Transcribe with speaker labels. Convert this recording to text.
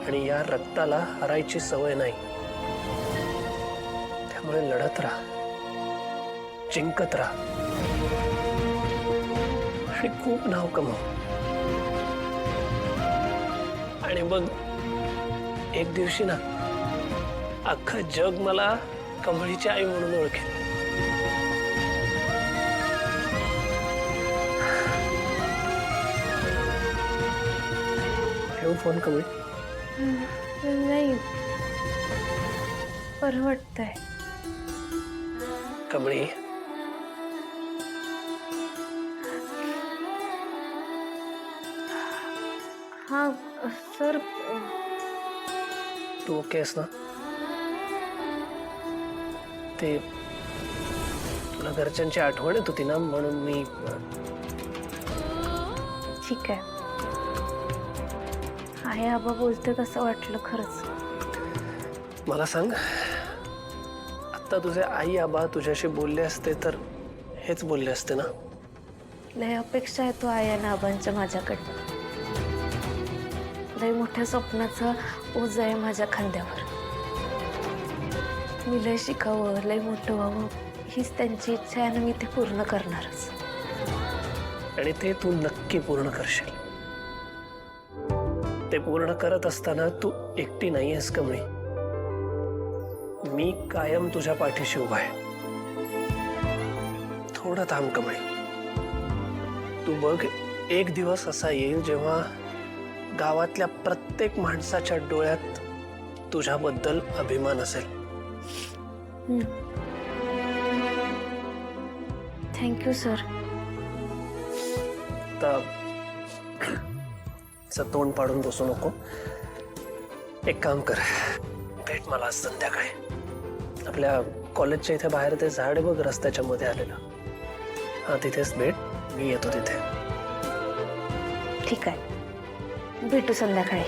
Speaker 1: आणि या रक्ताला हरायची सवय नाही. त्यामुळे लढत राहा, जिंकत राहा आणि खूप नाव कमाव. आणि मग एक दिवशी ना अख्खं जग मला कमळीची आई म्हणून ओळखेल. ठेवू फोन कमळी?
Speaker 2: नाही, बरं वाटतंय.
Speaker 1: कमळी,
Speaker 2: हा सर.
Speaker 1: तू ओके आहेस ना? ते तुला घरच्यांची आठवण येत होती ना, म्हणून मी.
Speaker 2: ठीक आहे. आई आबा बोलते कसं वाटलं खरंच.
Speaker 1: मला सांग, आता तुझे आई आबा तुझ्याशी बोलले असते तर हेच बोलले असते ना?
Speaker 2: लय अपेक्षा आहे तो आई आणि आबांच्या माझ्याकडनं. लय मोठ्या स्वप्नाचा ओझ आहे माझ्या खांद्यावर. मी लय शिकावं, लय मोठं व्हावं हीच त्यांची इच्छा आहे आणि मी ते पूर्ण करणारच.
Speaker 1: आणि ते तू नक्की पूर्ण करशील. ते पूर्ण करत असताना तू एकटी नाहीयेस कमळी. मी कायम तुझ्या पाठीशी उभा आहे. थोडं थांब कमळी. तू बघ, एक दिवस असा येईल जेव्हा गावातल्या प्रत्येक माणसाच्या डोळ्यात तुझ्याबद्दल अभिमान असेल.
Speaker 2: Thank you sir.
Speaker 1: तोंड पाडून बसू नको. एक काम कर, भेट मला आज संध्याकाळी. आपल्या कॉलेजच्या इथे बाहेर ते झाड बघ रस्त्याच्या मध्ये आलेलं. हा, तिथेच भेट. मी येतो तिथे.
Speaker 2: ठीक आहे, भेटू संध्याकाळी.